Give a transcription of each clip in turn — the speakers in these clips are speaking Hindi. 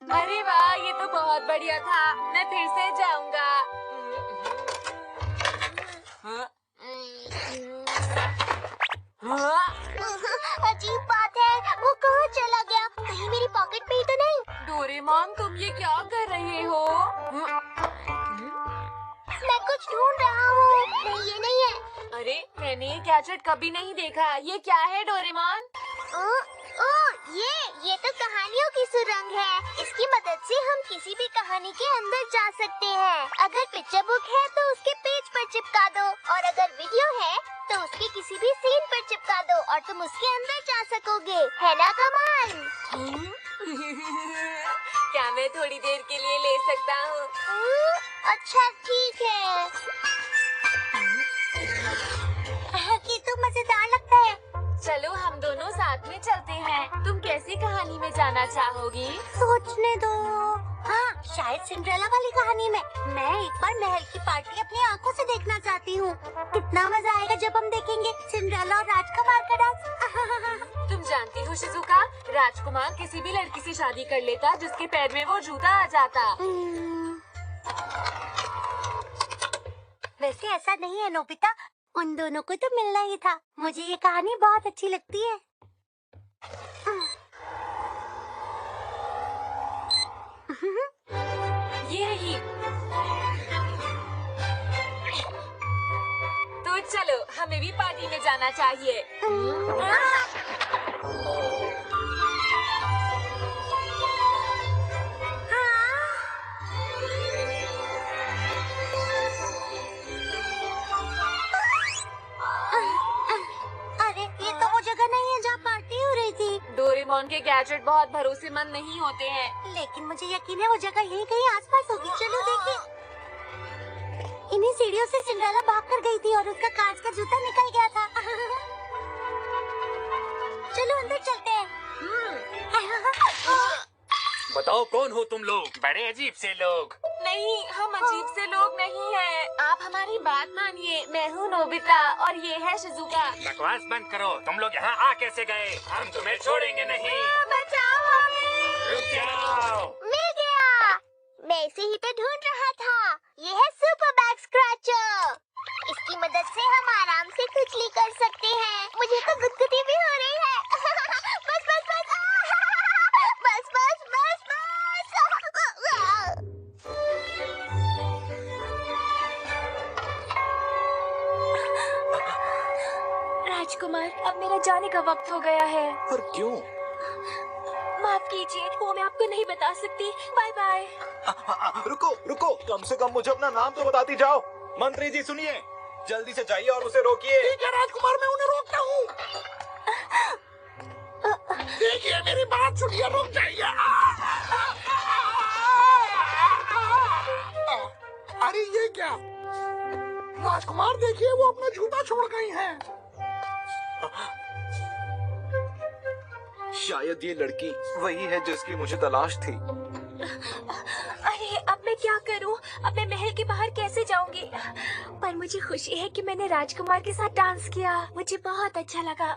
अरे वाह, ये तो बहुत बढ़िया था। मैं फिर से जाऊंगा। अजीब बात है, वो कहाँ चला गया? कहीं मेरी पॉकेट में ही तो नहीं? डोरेमोन, तुम ये क्या कर रहे हो? मैं कुछ ढूंढ रहा हूँ। नहीं, ये नहीं है। अरे, मैंने ये गैजेट कभी नहीं देखा। ये क्या है डोरेमोन? ये तो कहानियों की सुरंग है। इसकी मदद से हम किसी भी कहानी के अंदर जा सकते हैं। अगर पिक्चर बुक है तो उसके पेज पर चिपका दो, और अगर वीडियो है तो उसके किसी भी सीन पर चिपका दो और तुम उसके अंदर जा सकोगे। है ना कमाल? क्या मैं थोड़ी देर के लिए ले सकता हूँ? अच्छा, ठीक है। ये तो मजेदार लगता है। चलो हम दोनों साथ में चलते हैं। तुम कैसी कहानी में जाना चाहोगी? सोचने दो। हाँ, शायद सिंड्रेला वाली कहानी में। मैं एक बार महल की पार्टी अपनी आंखों से देखना चाहती हूँ। कितना मजा आएगा जब हम देखेंगे सिंड्रेला और राजकुमार का डांस। तुम जानती हो शिजुका, राजकुमार किसी भी लड़की से शादी कर लेता जिसके पैर में वो जूता आ जाता। वैसे ऐसा नहीं है नोबिता, उन दोनों को तो मिलना ही था। मुझे ये कहानी बहुत अच्छी लगती है। ये रही। तो चलो, हमें भी पार्टी में जाना चाहिए। अरे, ये तो वो जगह नहीं है जहाँ पार्टी हो रही थी। डोरेमोन के गैजेट बहुत भरोसेमंद नहीं होते हैं। लेकिन मुझे यकीन है वो जगह यहीं कहीं आसपास होगी। चलो देखें। इन्हीं सीढ़ियों से सिंड्रेला भाग कर गई थी और उसका कांच का जूता निकल गया था। चलो अंदर चलते हैं। बताओ कौन हो तुम लोग? बड़े अजीब से लोग। नहीं, हम अजीब से लोग नहीं हैं। आप हमारी बात मानिए। मैं हूँ नोबिता और ये है शिजुका। बकवास बंद करो। तुम लोग यहाँ आ कैसे गए? हम तुम्हें छोड़ेंगे नहीं। बचाओ हमें। रुक जाओ। मिल गया। मैं इसे ही तो ढूंढ रहा था। ये है सुपर बैग स्क्रैचर। इसकी मदद से हम आराम से कुचली कर सकते हैं। मुझे तो गुदगुदी भी हो रही है। बस बस बस बस बस बस राजकुमार, अब मेरा जाने का वक्त हो गया है। पर क्यों? माफ कीजिए, वो मैं आपको नहीं बता सकती। Bye bye. रुको रुको, कम से कम मुझे अपना नाम तो बताती जाओ। मंत्री जी सुनिए, जल्दी से जाइए और उसे रोकिए। ठीक है राजकुमार, मैं उन्हें रोकता हूँ। देखिए मेरी बात सुनिए, रुक जाइए। अरे ये क्या? राजकुमार देखिए, वो अपना जूता छोड़ गई हैं। शायद ये लड़की वही है जिसकी मुझे तलाश थी। अरे, अब मैं क्या करूं? अब मैं महल के बाहर कैसे जाऊंगी? पर मुझे खुशी है कि मैंने राजकुमार के साथ डांस किया। मुझे बहुत अच्छा लगा।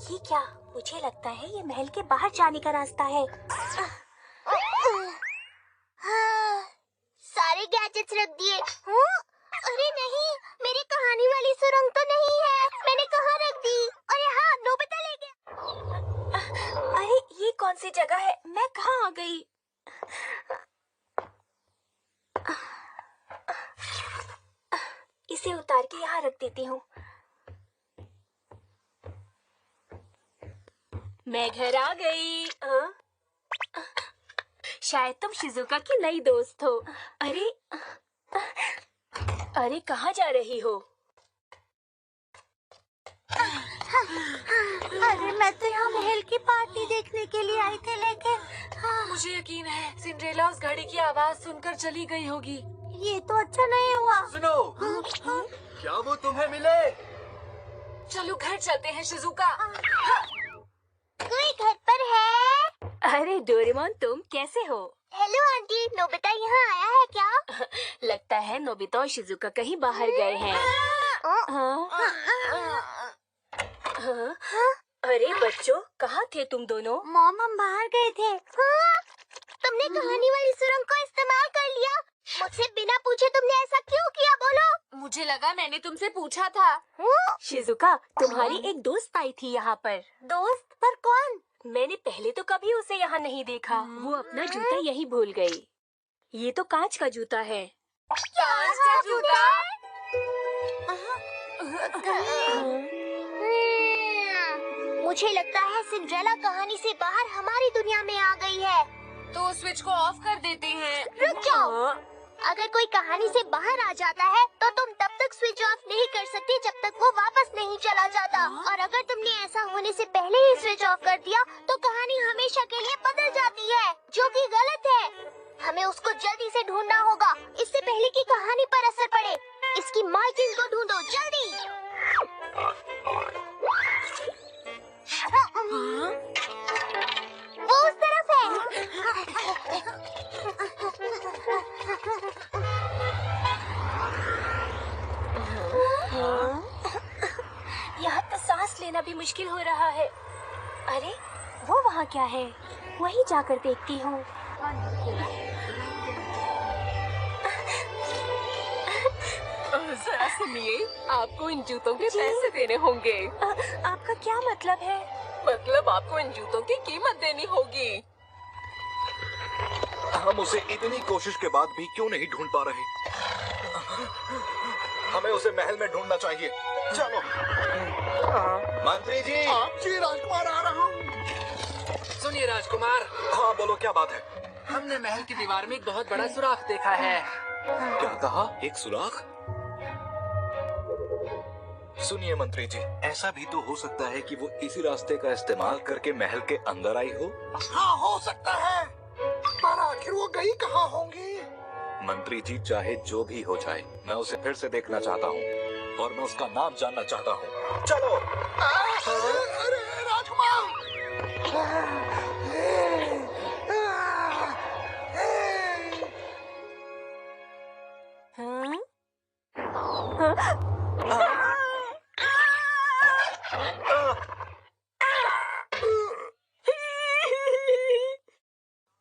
ये क्या? मुझे लगता है ये महल के बाहर जाने का रास्ता है। सारे गैजेट्स रख दिए। अरे नहीं, मेरी कहानी वाली सुरंग तो नहीं है। मैंने कहाँ रख दी? अरे हाँ, नोबिता ले गया। अरे, ये कौन सी जगह है? मैं कहाँ आ गई? इसे उतार के यहाँ रख देती हूँ। मैं घर आ गई। शायद तुम शिजुका की नई दोस्त हो। अरे अरे, कहाँ जा रही हो? अरे मैं तो यहाँ महल की पार्टी देखने के लिए आई थी, लेकिन मुझे यकीन है सिंड्रेला उस घड़ी की आवाज सुनकर चली गई होगी। ये तो अच्छा नहीं हुआ। सुनो, क्या वो तुम्हें मिले? चलो घर चलते हैं शिजुका। कोई घर पर है? अरे डोरेमोन, तुम कैसे हो? हेलो आंटी, नोबिता यहाँ आया है क्या? लगता है नोबिता और शिजुका कहीं बाहर गए हैं। हाँ? हाँ? अरे बच्चों, कहाँ थे तुम दोनों? मॉम, हम बाहर गए थे। हाँ? तुमने कहानी वाली सुरंग को इस्तेमाल कर लिया। मुझसे बिना पूछे तुमने ऐसा क्यों किया, बोलो? मुझे लगा मैंने तुमसे पूछा था। हाँ? शिजुका, तुम्हारी एक दोस्त आई थी यहाँ पर। दोस्त? पर कौन? मैंने पहले तो कभी उसे यहाँ नहीं देखा। वो अपना जूता यही भूल गई। ये तो कांच का जूता है। कांच का जूता? मुझे लगता है सिंड्रेला कहानी से बाहर हमारी दुनिया में आ गई है। तो स्विच को ऑफ कर देते हैं। रुक जाओ। अगर कोई कहानी से बाहर आ जाता है तो तुम तब तक स्विच ऑफ नहीं कर सकते जब तक वो वापस नहीं चला जाता। और अगर तुमने ऐसा होने से पहले ही स्विच ऑफ कर दिया तो कहानी हमेशा के लिए बदल जाती है, जो कि गलत है। हमें उसको जल्दी से ढूंढना होगा, इससे पहले कि कहानी पर असर पड़े। इसकी मालकिन को ढूंढो, जल्दी। वो उस तरफ है। यहाँ तो सांस लेना भी मुश्किल हो रहा है। अरे, वो वहाँ क्या है? वहीं जाकर देखती हूँ। जरा सुनिए, आपको इन जूतों के पैसे देने होंगे। आपका क्या मतलब है? मतलब आपको इन जूतों की कीमत देनी होगी। हम उसे इतनी कोशिश के बाद भी क्यों नहीं ढूंढ पा रहे? हमें उसे महल में ढूंढना चाहिए। चलो। मंत्री जी। जी राजकुमार, आ रहा हूँ। सुनिए राजकुमार, हाँ बोलो, क्या बात है? हमने महल की दीवार में एक बहुत बड़ा सुराख देखा है। क्या कहा? एक सुराख? सुनिए मंत्री जी, ऐसा भी तो हो सकता है कि वो इसी रास्ते का इस्तेमाल करके महल के अंदर आई हो। हाँ, हो सकता है, पर आखिर वो गई कहाँ होंगी? मंत्री जी, चाहे जो भी हो जाए, मैं उसे फिर से देखना चाहता हूँ और मैं उसका नाम जानना चाहता हूँ। चलो। अरे राजकुमार!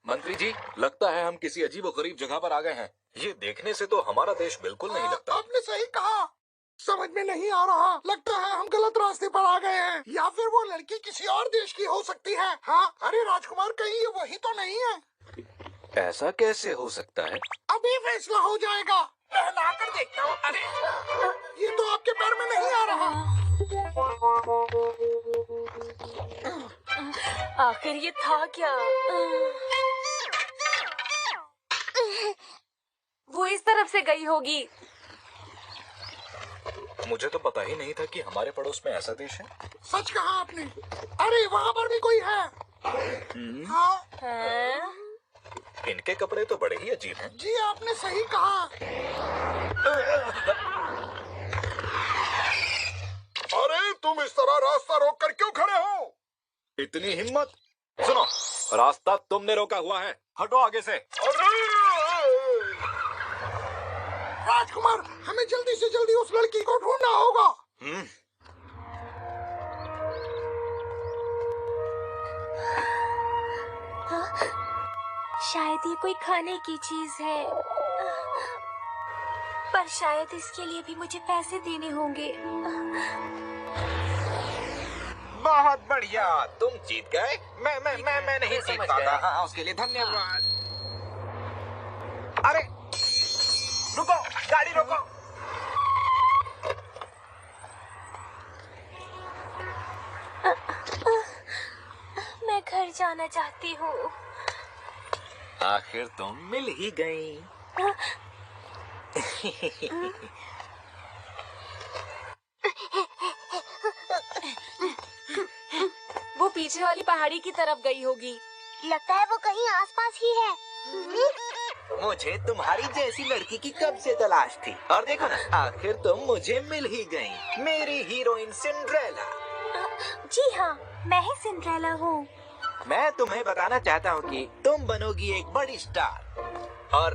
मंत्री जी, लगता है हम किसी अजीबोगरीब जगह पर आ गए हैं। ये देखने से तो हमारा देश बिल्कुल नहीं लगता। आपने सही कहा, समझ में नहीं आ रहा। लगता है हम गलत रास्ते पर आ गए हैं, या फिर वो लड़की किसी और देश की हो सकती है। हाँ, अरे राजकुमार, कहीं ये वही तो नहीं है? ऐसा कैसे हो सकता है? अभी फैसला हो जाएगा। पहना कर देखता हूँ। अरे, ये तो आपके पैर में नहीं आ रहा। आखिर ये था क्या? वो इस तरफ से गई होगी। मुझे तो पता ही नहीं था कि हमारे पड़ोस में ऐसा देश है। सच कहा आपने। अरे, वहाँ पर भी कोई है। हाँ? हाँ? इनके कपड़े तो बड़े ही अजीब हैं। जी, आपने सही कहा। अरे, तुम इस तरह रास्ता रोक कर क्यों खड़े हो? इतनी हिम्मत! सुनो, रास्ता तुमने रोका हुआ है, हटो आगे से। राजकुमार, हमें जल्दी से जल्दी उस लड़की को ढूंढना होगा। शायद ये कोई खाने की चीज है, पर शायद इसके लिए भी मुझे पैसे देने होंगे। बहुत बढ़िया, तुम जीत गए। मैं नहीं जीत पाता। हाँ, उसके लिए धन्यवाद। अरे रुको, गाड़ी रोको। मैं घर जाना चाहती हूँ। आखिर तुम मिल ही गई। वो पीछे वाली पहाड़ी की तरफ गई होगी। लगता है वो कहीं आसपास ही है। मुझे तुम्हारी जैसी लड़की की कब से तलाश थी, और देखो ना, आखिर तुम मुझे मिल ही गई, मेरी हीरोइन सिंड्रेला। जी हाँ, मैं ही सिंड्रेला हूँ। मैं तुम्हें बताना चाहता हूँ कि तुम बनोगी एक बड़ी स्टार, और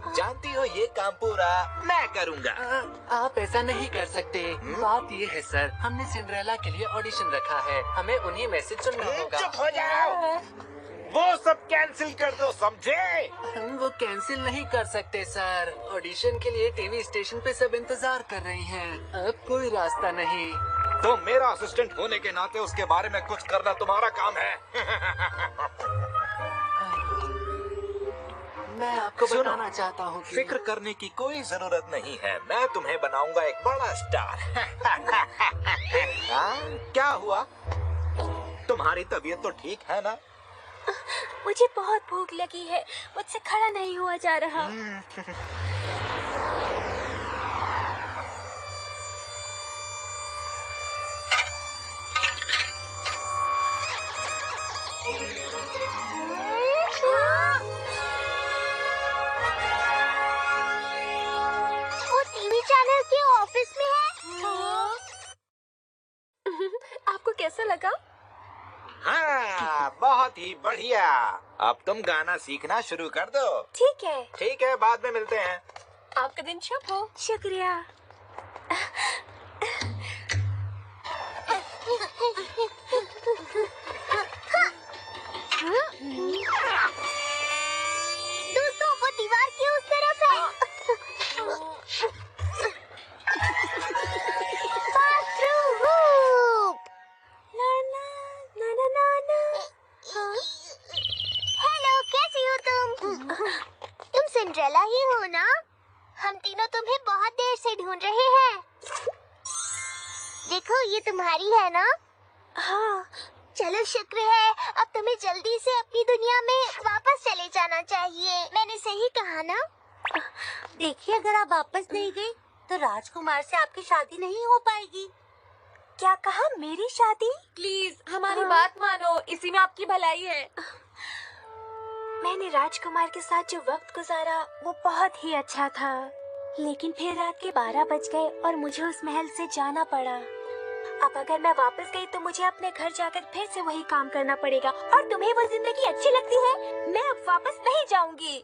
जानती हो ये काम पूरा मैं करूँगा। आप ऐसा नहीं कर सकते। बात ये है सर, हमने सिंड्रेला के लिए ऑडिशन रखा है, हमें उन्हीं में से चुनना होगा। चुप हो जाओ, वो सब कैंसिल कर दो, समझे? हम वो कैंसिल नहीं कर सकते सर। ऑडिशन के लिए टीवी स्टेशन पे सब इंतजार कर रहे हैं, अब कोई रास्ता नहीं। तो मेरा असिस्टेंट होने के नाते उसके बारे में कुछ करना तुम्हारा काम है। मैं आपको सुनो, बताना चाहता हूँ कि फिक्र करने की कोई जरूरत नहीं है, मैं तुम्हें बनाऊंगा एक बड़ा स्टार। हाँ, क्या हुआ? तुम्हारी तबीयत तो ठीक है ना? मुझे बहुत भूख लगी है, मुझसे खड़ा नहीं हुआ जा रहा। वो टीवी चैनल के ऑफिस में है। आपको कैसा लगा? हाँ, बहुत ही बढ़िया। अब तुम गाना सीखना शुरू कर दो। ठीक है। ठीक है, बाद में मिलते हैं। आपका दिन शुभ हो। शुक्रिया। दोस्तों, वो दीवार की उस तरफ है। बाथरूम। हेलो, कैसी हो तुम? तुम सिंड्रेला ही हो ना? हम तीनों तुम्हें बहुत देर से ढूंढ रहे हैं। देखो, ये तुम्हारी है ना? हाँ। चलो, शुक्र है, अब तुम्हें जल्दी से अपनी दुनिया में वापस चले जाना चाहिए। मैंने सही कहा ना? देखिए, अगर आप वापस नहीं गई तो राजकुमार से आपकी शादी नहीं हो पाएगी। क्या कहा? मेरी शादी? प्लीज हमारी बात मानो, इसी में आपकी भलाई है। मैंने राजकुमार के साथ जो वक्त गुजारा वो बहुत ही अच्छा था, लेकिन फिर रात के 12 बज गए और मुझे उस महल से जाना पड़ा। अब अगर मैं वापस गई तो मुझे अपने घर जाकर फिर से वही काम करना पड़ेगा। और तुम्हें वो जिंदगी अच्छी लगती है? मैं अब वापस नहीं जाऊंगी।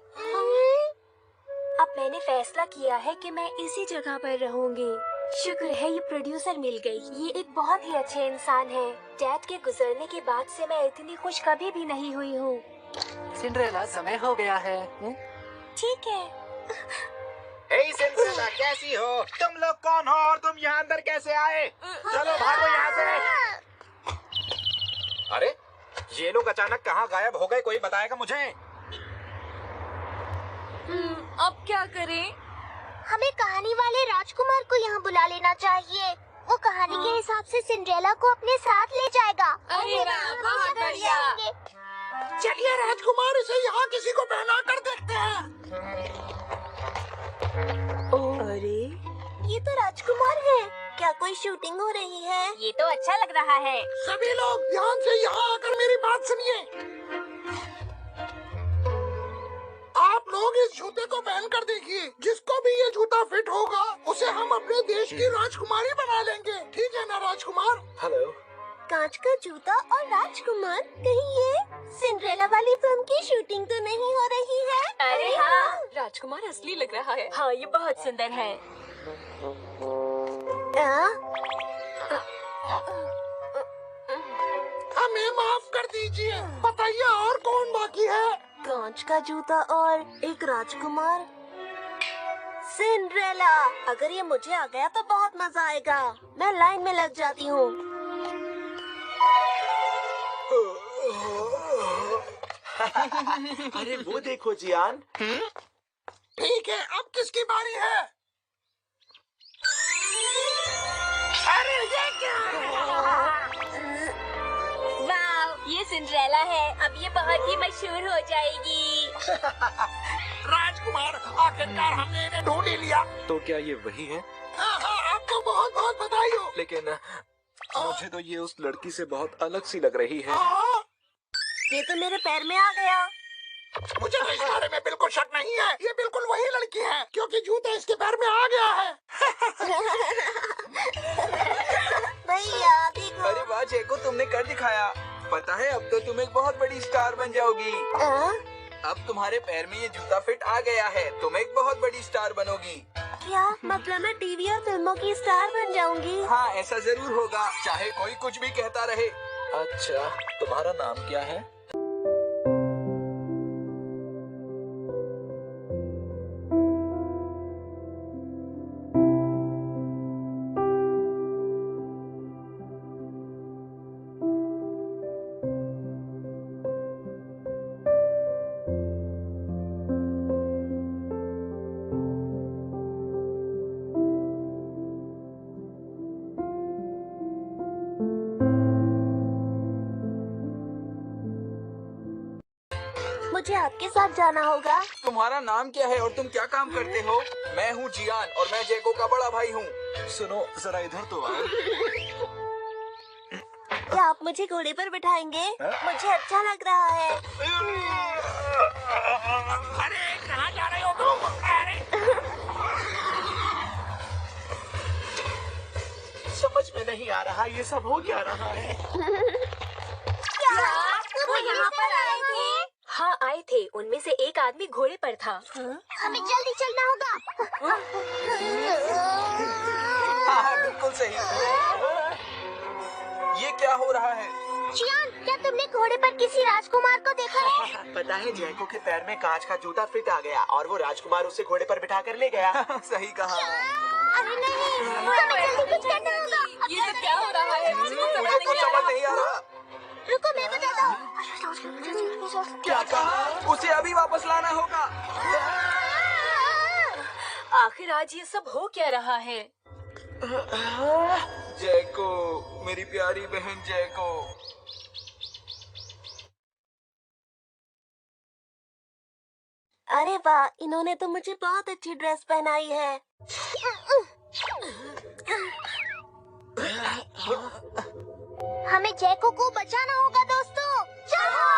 अब मैंने फैसला किया है कि मैं इसी जगह पर रहूंगी। शुक्र है ये प्रोड्यूसर मिल गई, ये एक बहुत ही अच्छे इंसान है। डैड के गुजरने के बाद से मैं इतनी खुश कभी भी नहीं हुई हूँ। सिंड्रेला, समय हो गया है। ठीक है। हे सिंड्रेला, कैसी हो? तुम लोग कौन हो और तुम यहाँ अंदर कैसे आए? चलो भागो यहाँ से। अरे, ये लोग अचानक कहाँ गायब हो गए? कोई बताएगा मुझे? अब क्या करें? हमें कहानी वाले राजकुमार को यहाँ बुला लेना चाहिए। वो कहानी के हिसाब से सिंड्रेला को अपने साथ ले जाएगा। अरे वाह, बहुत बढ़िया। चलिए राजकुमार, इसे यहाँ किसी को पहना कर देखते हैं। अरे, ये तो राजकुमार है। क्या कोई शूटिंग हो रही है? ये तो अच्छा लग रहा है। सभी लोग ध्यान से यहाँ आकर मेरी बात सुनिए। आप लोग इस जूते को पहन कर देखिए। जिसको भी ये जूता फिट होगा उसे हम अपने देश की राजकुमारी बना लेंगे। ठीक है ना राजकुमार? हेलो। कांच का जूता और राजकुमार, कहीं ये सिंड्रेला वाली फिल्म की शूटिंग तो नहीं हो रही है? अरे हाँ, राजकुमार असली लग रहा है। हाँ ये बहुत सुंदर है। हमें माफ कर दीजिए। बताइए और कौन बाकी है? कांच का जूता और एक राजकुमार। सिंड्रेला, अगर ये मुझे आ गया तो बहुत मजा आएगा। मैं लाइन में लग जाती हूँ। अरे वो देखो जियान। ठीक है, अब किसकी बारी है? अरे ये क्या है? वाह, ये सिंड्रेला है। अब ये बहुत ही मशहूर हो जाएगी। राजकुमार, आखिरकार हमने इन्हें ढूंढ ही लिया। तो क्या ये वही है? हाँ, आपको बहुत बहुत बधाई हो। लेकिन मुझे तो ये उस लड़की से बहुत अलग सी लग रही है। ये तो मेरे पैर में आ गया। मुझे तो इस बारे में बिल्कुल शक नहीं है। ये बिल्कुल वही लड़की है, क्योंकि जूता इसके पैर में आ गया है। भैया देखो। अरे वाह जेको, तुमने कर दिखाया। पता है अब तो तुम एक बहुत बड़ी स्टार बन जाओगी। अब तुम्हारे पैर में ये जूता फिट आ गया है, तुम एक बहुत बड़ी स्टार बनोगी। क्या मतलब मैं टीवी और फिल्मों की स्टार बन जाऊंगी? हाँ, ऐसा जरूर होगा, चाहे कोई कुछ भी कहता रहे। अच्छा, तुम्हारा नाम क्या है? मुझे आपके साथ जाना होगा। तुम्हारा नाम क्या है और तुम क्या काम करते हो? मैं हूँ जियान और मैं जैको का बड़ा भाई हूँ। सुनो जरा इधर तो आओ। क्या आप मुझे घोड़े पर बिठाएंगे? मुझे अच्छा लग रहा है। अरे कहाँ जा रहे हो तुम? अरे समझ में नहीं आ रहा ये सब हो क्या रहा है। तुम यहाँ पर आए थे? हाँ आए थे, उनमें से एक आदमी घोड़े पर था। हमें जल्दी चलना होगा। हाँ, बिल्कुल सही। ये क्या हो रहा है? जियान, क्या तुमने घोड़े पर किसी राजकुमार को देखा है? पता है, जैको के पैर में कांच का जूता फिट आ गया और वो राजकुमार उसे घोड़े पर बिठा कर ले गया। सही कहा। अरे नहीं, हमें जल्दी कुछ करना होगा। ये सब क्या हो रहा है? मुझे मुझे कुछ समझ नहीं आ रहा। रुको, मैं बताता हूँ। क्या कहा? उसे अभी वापस लाना होगा। आखिर आज ये सब हो क्या रहा है? जैको, मेरी प्यारी बहन जैको। अरे वाह, इन्होंने तो मुझे बहुत अच्छी ड्रेस पहनाई है। हमें जैको को बचाना होगा दोस्तों। चलो।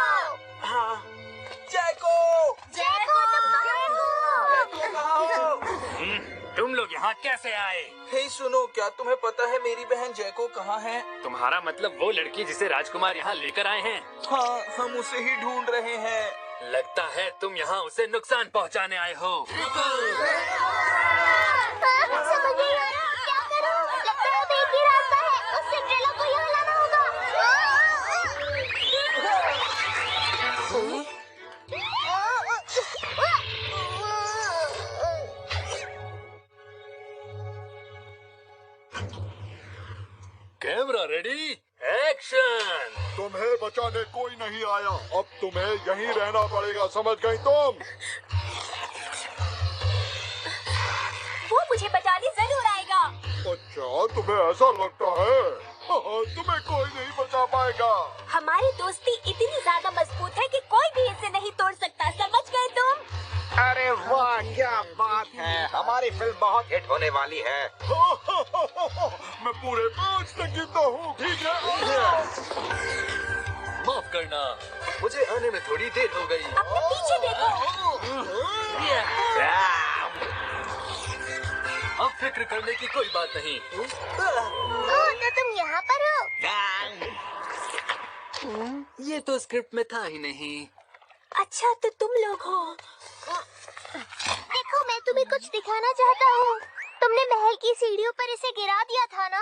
हाँ, जैको! जैको, तुम कहाँ हो? तुम लोग यहाँ कैसे आए? हे सुनो, क्या तुम्हें पता है मेरी बहन जैको कहाँ है? तुम्हारा मतलब वो लड़की जिसे राजकुमार यहाँ लेकर आए हैं? हाँ, हम उसे ही ढूंढ रहे हैं। लगता है तुम यहाँ उसे नुकसान पहुँचाने आए हो। समझ नहीं आ रहा, क्या करूं? लगता है अब एक ही रास्ता है, उस सिंड्रेला को यहाँ लाना होगा। Camera ready, action. तुम्हें बचाने कोई नहीं आया, अब तुम्हें यहीं रहना पड़ेगा, समझ गई तुम? वो मुझे बचाने जरूर आएगा। अच्छा, तुम्हें ऐसा लगता है? तुम्हें कोई नहीं बचा पाएगा। हमारी दोस्ती इतनी ज्यादा मजबूत है कि कोई भी इसे नहीं तोड़ सकता, समझ गए तुम? अरे वाह, क्या बात है, हमारी फिल्म बहुत हिट होने वाली है। मैं पूरे 5 तक गिनता हूँ, ठीक है? माफ करना, मुझे आने में थोड़ी देर हो गई। अपने पीछे देखो। अब फिक्र करने की कोई बात नहीं। तो तुम यहाँ पर हो? ये तो स्क्रिप्ट में था ही नहीं। अच्छा, तो तुम लोग हो। देखो, मैं तुम्हें कुछ दिखाना चाहता हूँ। तुमने महल की सीढ़ियों पर इसे गिरा दिया था ना?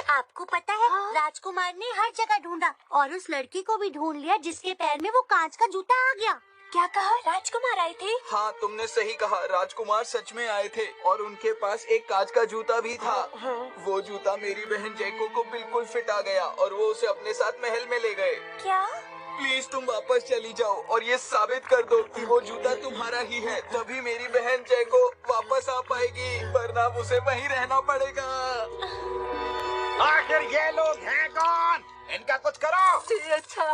आपको पता है, राजकुमार ने हर जगह ढूंढा और उस लड़की को भी ढूंढ लिया जिसके पैर में वो कांच का जूता आ गया। क्या कहा? राजकुमार आए थे? हाँ, तुमने सही कहा, राजकुमार सच में आए थे और उनके पास एक कांच का जूता भी था। वो जूता मेरी बहन जैको को बिल्कुल फिट आ गया और वो उसे अपने साथ महल में ले गए। क्या? प्लीज तुम वापस चली जाओ और ये साबित कर दो कि वो जूता तुम्हारा ही है, तभी मेरी बहन जैको वापस आ पाएगी, वरना उसे वहीं रहना पड़ेगा। आखिर ये लोग हैं कौन? इनका कुछ करो। अच्छा,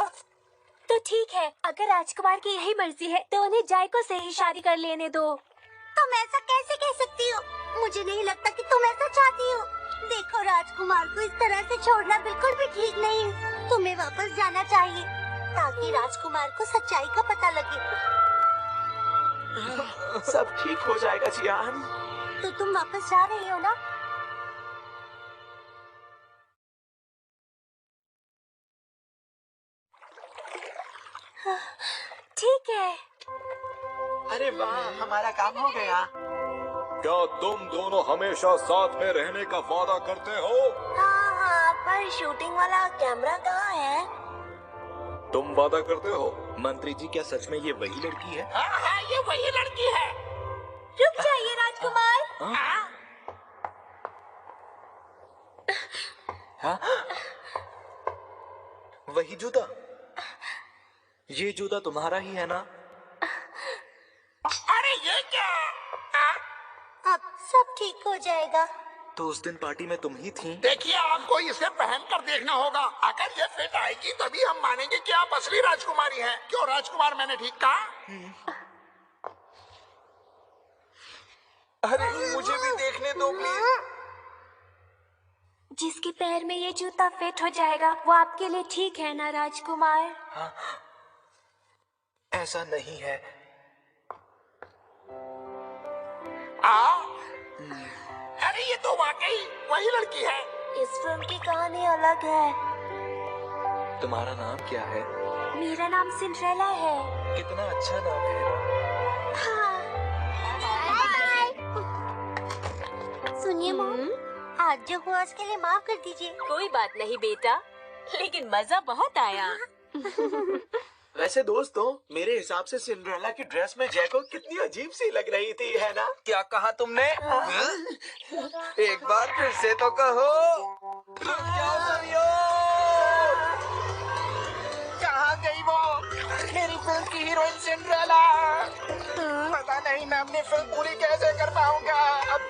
तो ठीक है, अगर राजकुमार की यही मर्जी है तो उन्हें जायको से ही शादी कर लेने दो। तुम ऐसा कैसे कह सकती हो? मुझे नहीं लगता कि तुम ऐसा चाहती हो। देखो, राजकुमार को इस तरह से छोड़ना बिल्कुल भी ठीक नहीं है। तुम्हें वापस जाना चाहिए ताकि राजकुमार को सच्चाई का पता लगे। सब ठीक हो जाएगा जियान। तो तुम वापस जा रही हो ना? ठीक है। अरे वाह, हमारा काम हो गया। क्या तुम दोनों हमेशा साथ में रहने का वादा करते हो? हाँ, पर शूटिंग वाला कैमरा कहाँ है? तुम वादा करते हो? मंत्री जी, क्या सच में ये वही लड़की है? हाँ, ये वही लड़की है। रुक जाइए राजकुमार। हाँ? वही जूता? ये जूता तुम्हारा ही है ना? अरे ये क्या? अब सब ठीक हो जाएगा। तो उस दिन पार्टी में तुम ही थी? देखिए, आपको इसे पहन कर देखना होगा। अगर ये फिट आएगी तभी हम मानेंगे कि आप असली राजकुमारी हैं। क्यों राजकुमार, मैंने ठीक कहा? अरे मुझे भी देखने दो प्लीज। जिसके पैर में ये जूता फिट हो जाएगा वो आपके लिए ठीक है ना राजकुमार? हाँ, ऐसा नहीं है। अरे ये तो वाकई वही लड़की है। इस फिल्म की कहानी अलग है। तुम्हारा नाम क्या है? मेरा नाम सिंड्रेला है। कितना अच्छा नाम है ना? सुनिए मॉम, आज जो हुआ उसके लिए माफ कर दीजिए। कोई बात नहीं बेटा, लेकिन मजा बहुत आया। वैसे दोस्तों, मेरे हिसाब से सिंड्रेला की ड्रेस में जैको कितनी अजीब सी लग रही थी, है ना? क्या कहा तुमने? एक बार फिर से तो कहो। रुक जाओ सुनियो। कहाँ गई वो मेरी फिल्म की हीरोइन सिंड्रेला? पता नहीं मैं अपनी फिल्म पूरी कैसे कर पाऊंगा। अब